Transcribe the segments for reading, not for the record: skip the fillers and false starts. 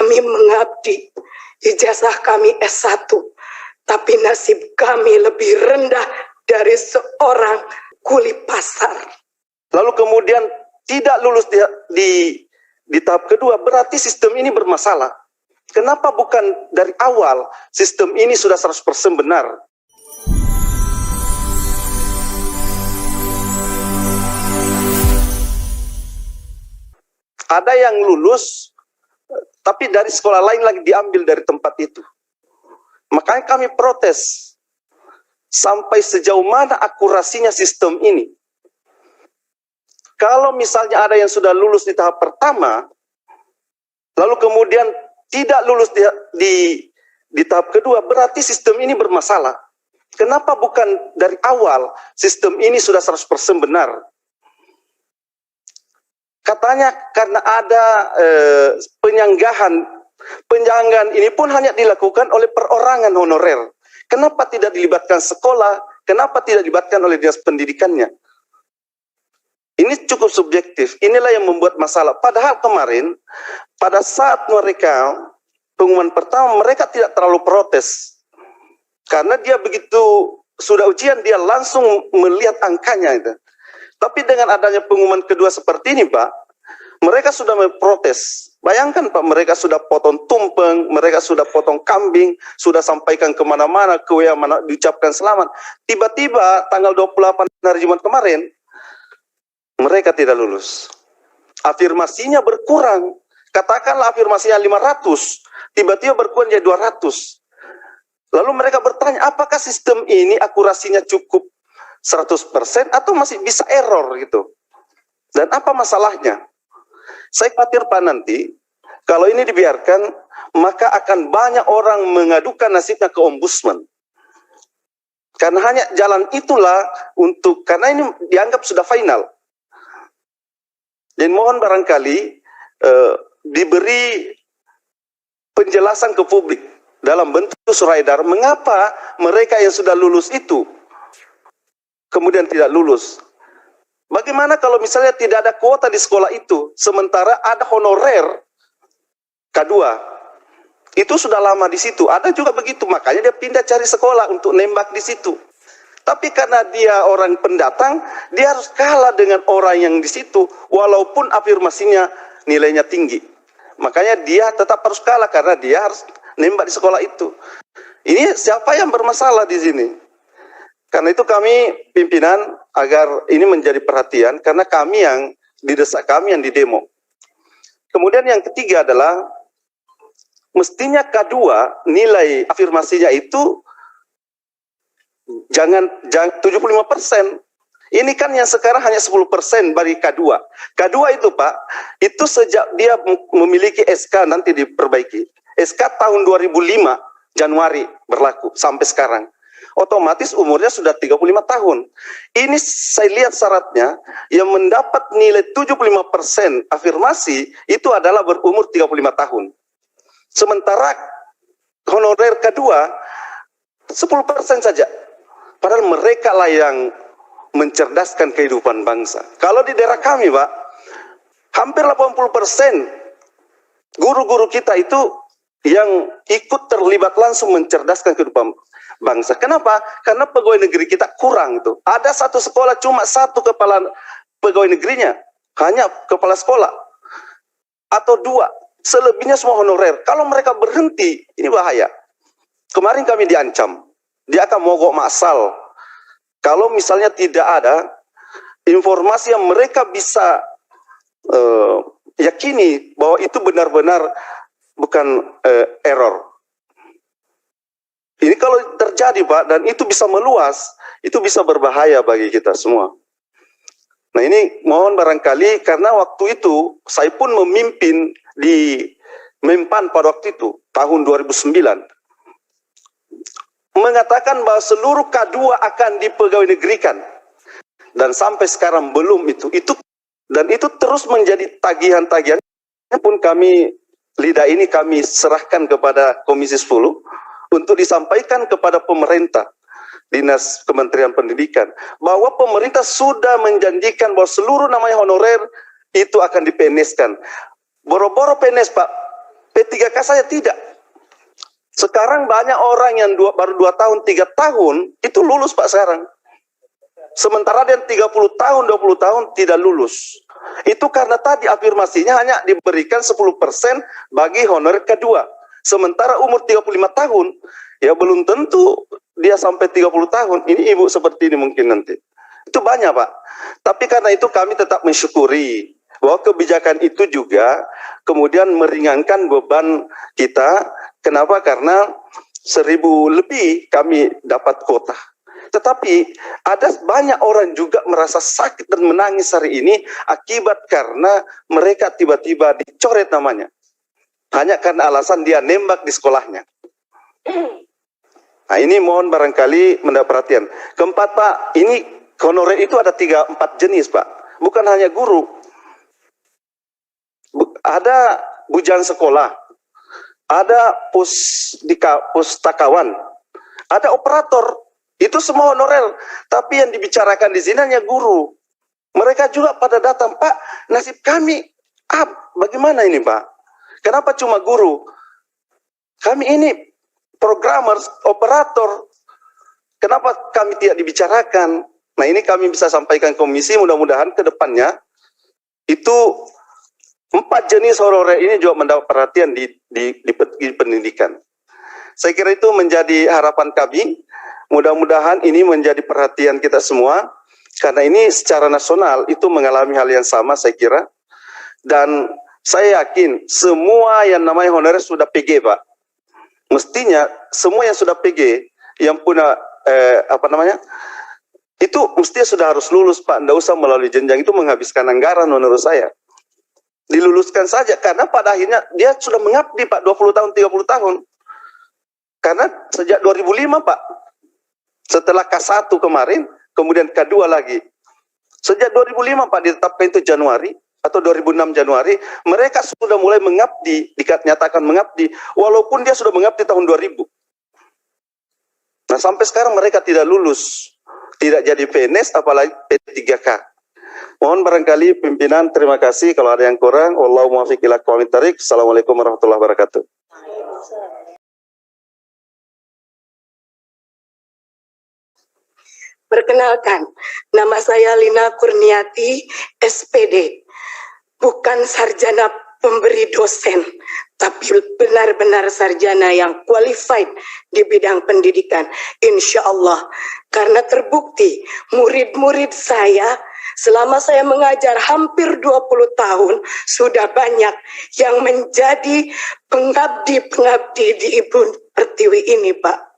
Kami mengabdi, ijazah kami S1, tapi nasib kami lebih rendah dari seorang kuli pasar. Lalu kemudian tidak lulus di tahap kedua, berarti sistem ini bermasalah. Kenapa bukan dari awal sistem ini sudah 100% benar? Ada yang lulus, tapi dari sekolah lain lagi diambil dari tempat itu. Makanya kami protes. Sampai sejauh mana akurasinya sistem ini. Kalau misalnya ada yang sudah lulus di tahap pertama, lalu kemudian tidak lulus di tahap kedua, berarti sistem ini bermasalah. Kenapa bukan dari awal sistem ini sudah 100% benar? Katanya karena ada penjanggaan ini pun hanya dilakukan oleh perorangan honorer. Kenapa tidak dilibatkan sekolah? Kenapa tidak dilibatkan oleh dinas pendidikannya? Ini cukup subjektif. Inilah yang membuat masalah. Padahal kemarin, pada saat mereka pengumuman pertama, mereka tidak terlalu protes. Karena dia begitu sudah ujian, dia langsung melihat angkanya itu. Tapi dengan adanya pengumuman kedua seperti ini, Pak, mereka sudah memprotes. Bayangkan, Pak, mereka sudah potong tumpeng, mereka sudah potong kambing, sudah sampaikan kemana-mana, ke WA mana diucapkan selamat. Tiba-tiba tanggal 28 hari Jumat kemarin, mereka tidak lulus. Afirmasinya berkurang. Katakanlah afirmasinya 500, tiba-tiba berkurang jadi 200. Lalu mereka bertanya, apakah sistem ini akurasinya cukup 100% atau masih bisa error gitu? Dan apa masalahnya? Saya khawatir, Pak, nanti kalau ini dibiarkan, maka akan banyak orang mengadukan nasibnya ke ombudsman. Karena hanya jalan itulah karena ini dianggap sudah final. Dan mohon barangkali diberi penjelasan ke publik dalam bentuk surat edaran, mengapa mereka yang sudah lulus itu kemudian tidak lulus. Bagaimana kalau misalnya tidak ada kuota di sekolah itu, sementara ada honorer K2. Itu sudah lama di situ. Ada juga begitu, makanya dia pindah cari sekolah untuk nembak di situ. Tapi karena dia orang pendatang, dia harus kalah dengan orang yang di situ, walaupun afirmasinya nilainya tinggi. Makanya dia tetap harus kalah karena dia harus nembak di sekolah itu. Ini siapa yang bermasalah di sini? Karena itu kami pimpinan agar ini menjadi perhatian, karena kami yang didesak, kami yang didemo. Kemudian yang ketiga adalah, mestinya K2 nilai afirmasinya itu jangan 75%. Ini kan yang sekarang hanya 10% bagi K2. K2 itu, Pak, itu sejak dia memiliki SK nanti diperbaiki. SK tahun 2005 Januari berlaku sampai sekarang. Otomatis umurnya sudah 35 tahun. Ini saya lihat syaratnya, yang mendapat nilai 75% afirmasi itu adalah berumur 35 tahun. Sementara honorer kedua 10% saja. Padahal mereka lah yang mencerdaskan kehidupan bangsa. Kalau di daerah kami, Pak, hampir 80% guru-guru kita itu yang ikut terlibat langsung mencerdaskan kehidupan bangsa. Kenapa? Karena pegawai negeri kita kurang itu. Ada satu sekolah cuma satu kepala pegawai negerinya, hanya kepala sekolah. Atau dua, selebihnya semua honorer. Kalau mereka berhenti, ini bahaya. Kemarin kami diancam, dia akan mogok massal. Kalau misalnya tidak ada informasi yang mereka bisa yakini bahwa itu benar-benar bukan error. Ini kalau terjadi, Pak, dan itu bisa meluas, itu bisa berbahaya bagi kita semua. Nah, ini mohon barangkali, karena waktu itu saya pun memimpin di Mempan pada waktu itu, tahun 2009. Mengatakan bahwa seluruh K2 akan dipegawai negerikan. Dan sampai sekarang belum itu. Dan itu terus menjadi tagihan-tagihan. Pun kami, lidah ini kami serahkan kepada Komisi 10, untuk disampaikan kepada pemerintah, Dinas Kementerian Pendidikan, bahwa pemerintah sudah menjanjikan bahwa seluruh namanya honorer itu akan di-PNS-kan. Boro-boro PNS, Pak, P3K saya tidak. Sekarang banyak orang yang baru 2 tahun, 3 tahun, itu lulus Pak sekarang. Sementara yang 30 tahun, 20 tahun tidak lulus. Itu karena tadi afirmasinya hanya diberikan 10% bagi honorer kedua. Sementara umur 35 tahun, ya belum tentu dia sampai 30 tahun. Ini ibu seperti ini mungkin nanti. Itu banyak Pak. Tapi karena itu kami tetap mensyukuri bahwa kebijakan itu juga kemudian meringankan beban kita. Kenapa? Karena 1.000 lebih kami dapat kuota. Tetapi ada banyak orang juga merasa sakit dan menangis hari ini akibat karena mereka tiba-tiba dicoret namanya. Hanya karena alasan dia nembak di sekolahnya. Nah ini mohon barangkali mendapat perhatian. Keempat Pak, ini honorer itu ada 3-4 jenis Pak. Bukan hanya guru. Ada bujang sekolah. Ada pustakawan, ada operator, itu semua honorer. Tapi yang dibicarakan di sini hanya guru. Mereka juga pada datang, Pak, nasib kami, bagaimana ini Pak? Kenapa cuma guru? Kami ini programmer, operator. Kenapa kami tidak dibicarakan? Nah ini kami bisa sampaikan komisi, mudah-mudahan ke depannya itu 4 jenis honorer ini juga mendapat perhatian di pendidikan. Saya kira itu menjadi harapan kami. Mudah-mudahan ini menjadi perhatian kita semua. Karena ini secara nasional itu mengalami hal yang sama saya kira. Dan saya yakin semua yang namanya honorer sudah PG Pak. Mestinya semua yang sudah PG, yang punya itu mestinya sudah harus lulus Pak. Tidak usah melalui jenjang, itu menghabiskan anggaran menurut saya. Diluluskan saja, karena pada akhirnya dia sudah mengabdi Pak 20 tahun, 30 tahun. Karena sejak 2005 Pak, setelah K1 kemarin, kemudian K2 lagi. Sejak 2005 Pak ditetapkan itu Januari, atau 2006 Januari, mereka sudah mulai mengabdi, dinyatakan mengabdi, walaupun dia sudah mengabdi tahun 2000. Nah sampai sekarang mereka tidak lulus, tidak jadi PNS, apalagi P3K. Mohon barangkali pimpinan, terima kasih. Kalau ada yang kurang, wallahu muwaffiq ila aqwamit thoriq. Assalamualaikum warahmatullahi wabarakatuh. Perkenalkan, nama saya Lina Kurniati, SPD. Bukan sarjana pemberi dosen, tapi benar-benar sarjana yang qualified di bidang pendidikan. Insya Allah, karena terbukti murid-murid saya selama saya mengajar hampir 20 tahun, sudah banyak yang menjadi pengabdi-pengabdi di Ibu Pertiwi ini, Pak.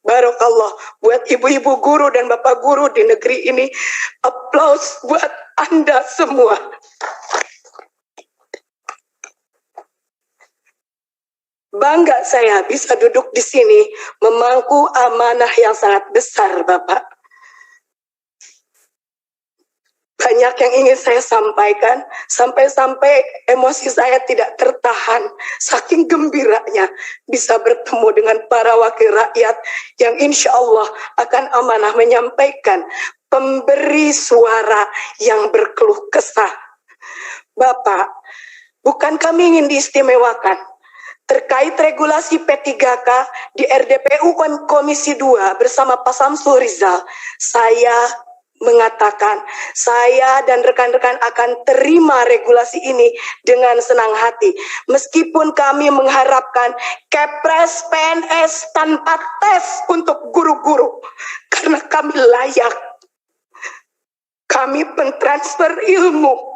Barakallah buat ibu-ibu guru dan bapak guru di negeri ini. Aplaus buat Anda semua. Bangga saya bisa duduk di sini memangku amanah yang sangat besar, Bapak. Banyak yang ingin saya sampaikan, sampai-sampai emosi saya tidak tertahan, saking gembiranya bisa bertemu dengan para wakil rakyat yang insya Allah akan amanah menyampaikan pemberi suara yang berkeluh kesah. Bapak, bukan kami ingin diistimewakan. Terkait regulasi P3K di RDPU Komisi 2 bersama Pak Samsul Rizal, saya mengatakan saya dan rekan-rekan akan terima regulasi ini dengan senang hati. Meskipun kami mengharapkan Kepres PNS tanpa tes untuk guru-guru. Karena kami layak. Kami pentransfer ilmu.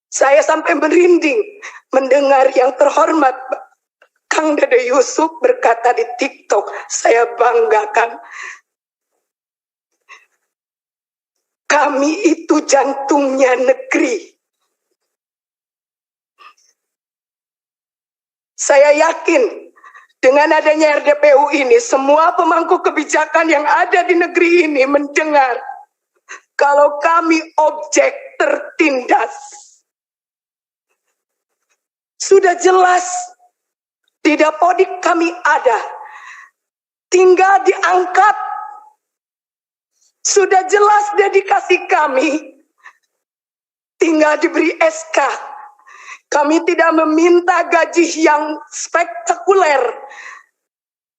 Saya sampai merinding mendengar yang terhormat Kang Dede Yusuf berkata di TikTok, saya banggakan. Kami itu jantungnya negeri. Saya yakin dengan adanya RDPU ini, semua pemangku kebijakan yang ada di negeri ini mendengar kalau kami objek tertindas. Sudah jelas di Dapodik kami ada, tinggal diangkat. Sudah jelas dedikasi kami, tinggal diberi SK. Kami tidak meminta gaji yang spektakuler,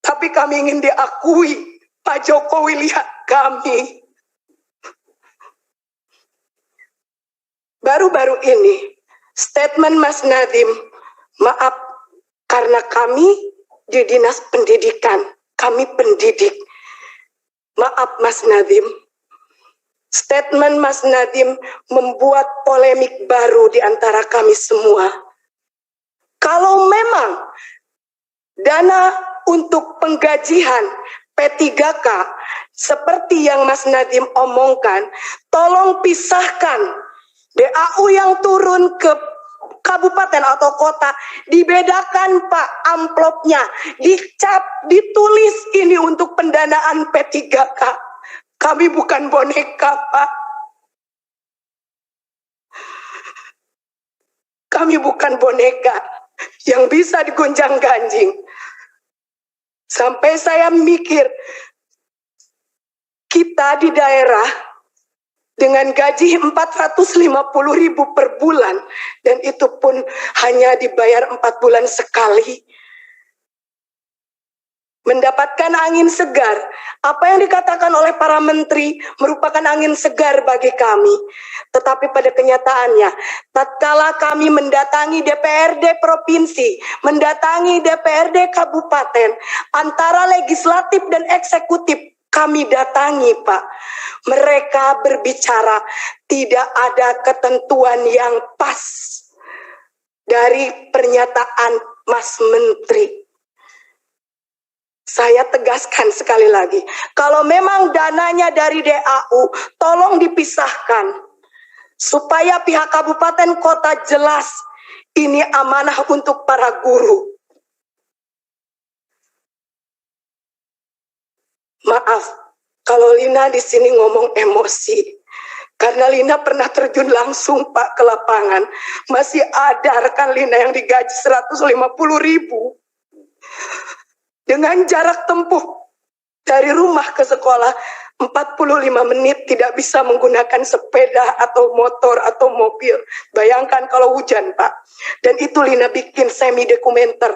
tapi kami ingin diakui. Pak Jokowi, lihat kami. Baru-baru ini, statement Mas Nadiem, maaf, karena kami di Dinas Pendidikan, kami pendidik. Maaf Mas Nadiem, statement Mas Nadiem membuat polemik baru di antara kami semua. Kalau memang dana untuk penggajian P3K seperti yang Mas Nadiem omongkan, tolong pisahkan DAU yang turun ke kabupaten atau kota, dibedakan Pak amplopnya, dicap, ditulis ini untuk pendanaan P3K. Kami bukan boneka Pak. Kami bukan boneka yang bisa digonjang-ganjing. Sampai saya mikir, kita di daerah dengan gaji 450.000 per bulan, dan itu pun hanya dibayar 4 bulan sekali. Mendapatkan angin segar, apa yang dikatakan oleh para menteri merupakan angin segar bagi kami. Tetapi pada kenyataannya, tatkala kami mendatangi DPRD provinsi, mendatangi DPRD kabupaten, antara legislatif dan eksekutif, kami datangi Pak. Mereka berbicara tidak ada ketentuan yang pas dari pernyataan Mas Menteri. Saya tegaskan sekali lagi, kalau memang dananya dari DAU, tolong dipisahkan. Supaya pihak kabupaten kota jelas, ini amanah untuk para guru. Maaf, kalau Lina di sini ngomong emosi. Karena Lina pernah terjun langsung Pak ke lapangan. Masih ada rekan Lina yang digaji 150.000. Dengan jarak tempuh dari rumah ke sekolah 45 menit, tidak bisa menggunakan sepeda atau motor atau mobil. Bayangkan kalau hujan Pak. Dan itu Lina bikin semi dokumenter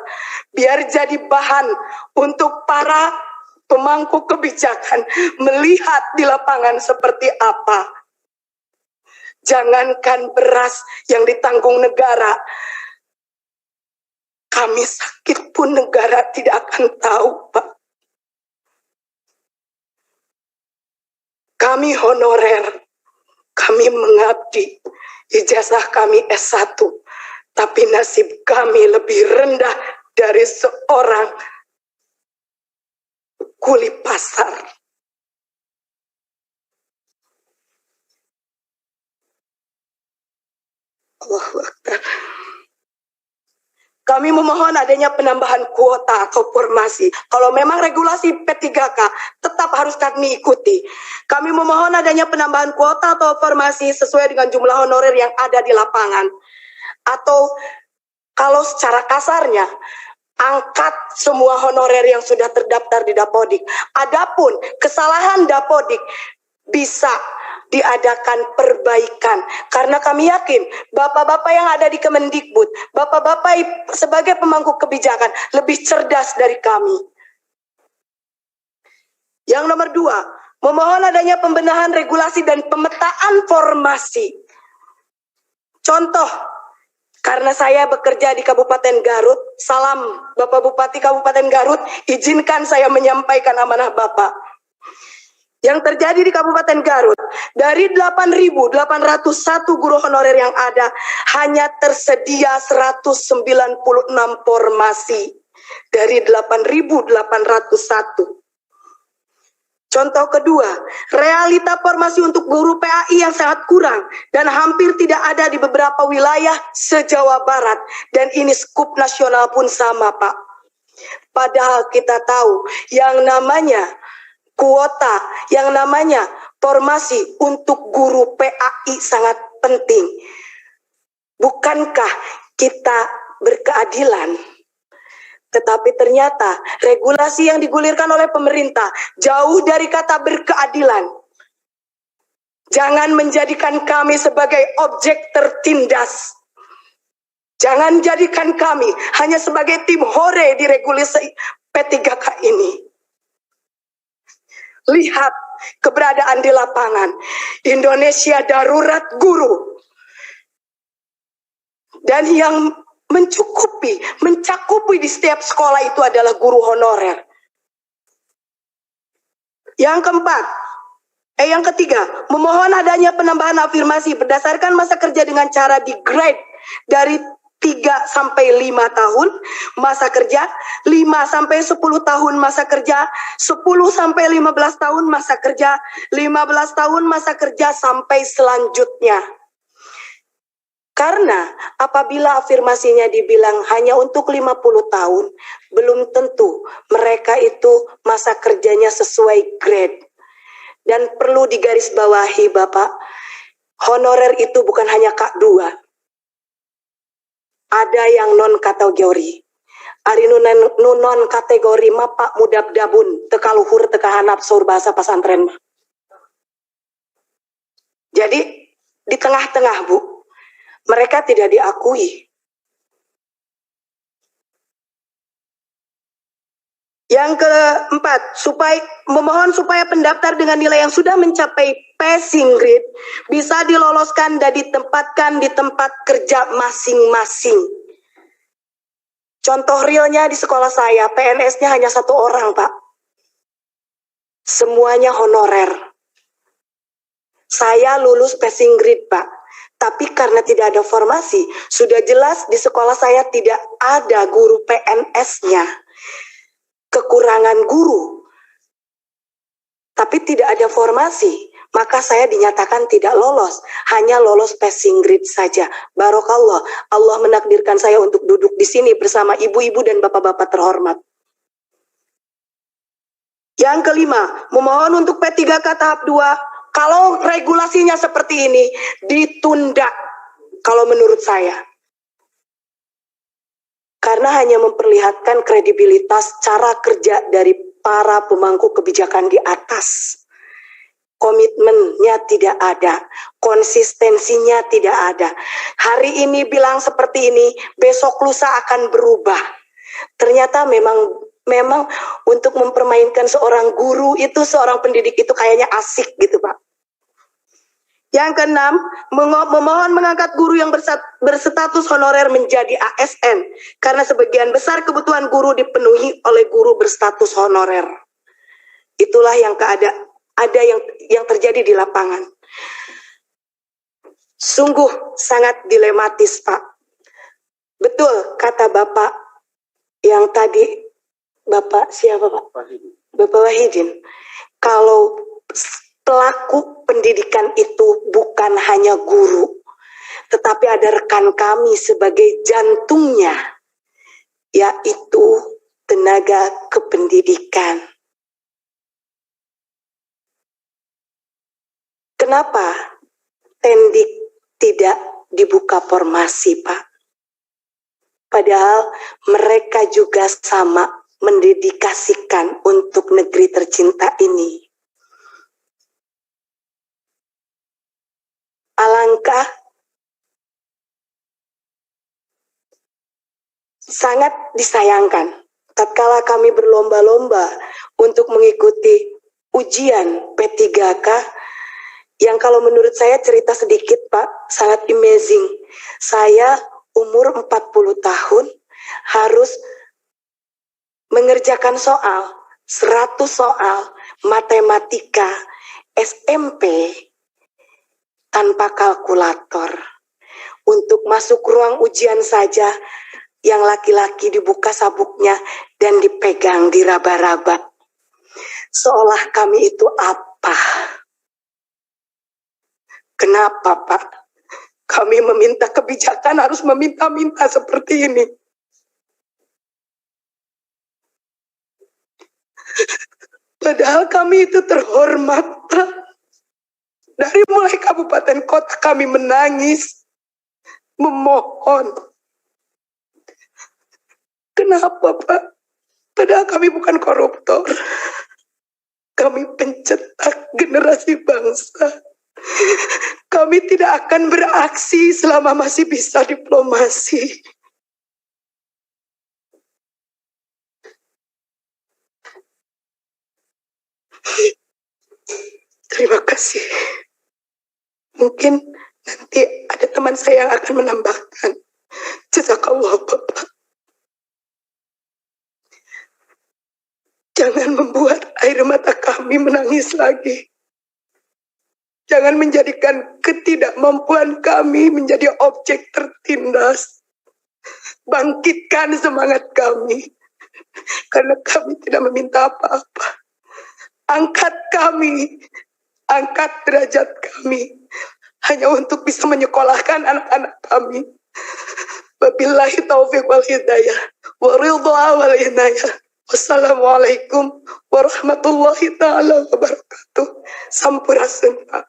biar jadi bahan untuk para pemangku kebijakan melihat di lapangan seperti apa. Jangankan beras yang ditanggung negara, kami sakit pun negara tidak akan tahu, Pak. Kami honorer, kami mengabdi, ijazah kami S1, tapi nasib kami lebih rendah dari seorang kuli pasar. Allahu Akbar. Kami memohon adanya penambahan kuota atau formasi. Kalau memang regulasi P3K tetap harus kami ikuti. Kami memohon adanya penambahan kuota atau formasi sesuai dengan jumlah honorer yang ada di lapangan. Atau kalau secara kasarnya, angkat semua honorer yang sudah terdaftar di Dapodik. Adapun kesalahan Dapodik bisa diadakan perbaikan, karena kami yakin bapak-bapak yang ada di Kemendikbud, bapak-bapak sebagai pemangku kebijakan lebih cerdas dari kami. Yang nomor 2, memohon adanya pembenahan regulasi dan pemetaan formasi. Contoh, karena saya bekerja di Kabupaten Garut, salam Bapak Bupati Kabupaten Garut, izinkan saya menyampaikan amanah Bapak. Yang terjadi di Kabupaten Garut, dari 8.801 guru honorer yang ada, hanya tersedia 196 formasi dari 8.801. Contoh kedua, realita formasi untuk guru PAI yang sangat kurang dan hampir tidak ada di beberapa wilayah se-Jawa Barat. Dan ini skup nasional pun sama, Pak. Padahal kita tahu yang namanya kuota, yang namanya formasi untuk guru PAI sangat penting. Bukankah kita berkeadilan? Tetapi ternyata regulasi yang digulirkan oleh pemerintah jauh dari kata berkeadilan. Jangan menjadikan kami sebagai objek tertindas. Jangan jadikan kami hanya sebagai tim hore di regulasi P3K ini. Lihat keberadaan di lapangan. Indonesia darurat guru. Dan yang mencakupi di setiap sekolah itu adalah guru honorer. Yang ketiga, memohon adanya penambahan afirmasi berdasarkan masa kerja dengan cara di grade dari 3 sampai 5 tahun masa kerja, 5 sampai 10 tahun masa kerja, 10 sampai 15 tahun masa kerja, 15 tahun masa kerja sampai selanjutnya. Karena apabila afirmasinya dibilang hanya untuk 50 tahun, belum tentu mereka itu masa kerjanya sesuai grade. Dan perlu digarisbawahi Bapak, honorer itu bukan hanya K2. Ada yang non-kategori. Ari non kategori mapak mudab dabun, tekaluhur tekahanap sur bahasa pasantren. Jadi di tengah-tengah Bu, mereka tidak diakui. Yang keempat, memohon supaya pendaftar dengan nilai yang sudah mencapai passing grade bisa diloloskan dan ditempatkan di tempat kerja masing-masing. Contoh realnya di sekolah saya, PNS-nya hanya 1 orang, Pak. Semuanya honorer. Saya lulus passing grade, Pak. Tapi karena tidak ada formasi, sudah jelas di sekolah saya tidak ada guru PNS-nya. Kekurangan guru, tapi tidak ada formasi, maka saya dinyatakan tidak lolos, hanya lolos passing grade saja. Barokallah, Allah menakdirkan saya untuk duduk di sini bersama ibu-ibu dan bapak-bapak terhormat. Yang kelima, memohon untuk P3K tahap 2, kalau regulasinya seperti ini, ditunda kalau menurut saya. Karena hanya memperlihatkan kredibilitas cara kerja dari para pemangku kebijakan di atas. Komitmennya tidak ada, konsistensinya tidak ada. Hari ini bilang seperti ini, besok lusa akan berubah. Ternyata memang untuk mempermainkan seorang guru itu, seorang pendidik itu kayaknya asik gitu Pak. Yang keenam, memohon mengangkat guru yang berstatus honorer menjadi ASN karena sebagian besar kebutuhan guru dipenuhi oleh guru berstatus honorer. Itulah yang ada yang terjadi di lapangan. Sungguh sangat dilematis, Pak. Betul kata Bapak yang tadi, Bapak siapa Pak? Bapak Wahidin. Kalau pelaku pendidikan itu bukan hanya guru, tetapi ada rekan kami sebagai jantungnya, yaitu tenaga kependidikan. Kenapa Tendik tidak dibuka formasi, Pak? Padahal mereka juga sama mendedikasikan untuk negeri tercinta ini. Alangkah sangat disayangkan tatkala kami berlomba-lomba untuk mengikuti ujian P3K yang kalau menurut saya cerita sedikit Pak, sangat amazing. Saya umur 40 tahun harus mengerjakan soal 100 soal matematika SMP tanpa kalkulator. Untuk masuk ruang ujian saja, yang laki-laki dibuka sabuknya dan dipegang diraba-raba. Seolah kami itu apa? Kenapa, Pak? Kami meminta kebijakan harus meminta-minta seperti ini. Padahal kami itu terhormat, Pak. Dari mulai kabupaten kota kami menangis, memohon. Kenapa Pak? Padahal kami bukan koruptor. Kami pencetak generasi bangsa. Kami tidak akan beraksi selama masih bisa diplomasi. Terima kasih. Mungkin nanti ada teman saya yang akan menambahkan. Jazakallah Bapak. Jangan membuat air mata kami menangis lagi. Jangan menjadikan ketidakmampuan kami menjadi objek tertindas. Bangkitkan semangat kami. Karena kami tidak meminta apa-apa. Angkat kami. Angkat derajat kami. Hanya untuk bisa menyekolahkan anak-anak kami. Wabillahi taufiq wal hidayah. Wa ridha wal inayah. Wassalamualaikum warahmatullahi ta'ala wabarakatuh. Sampurasun Pak.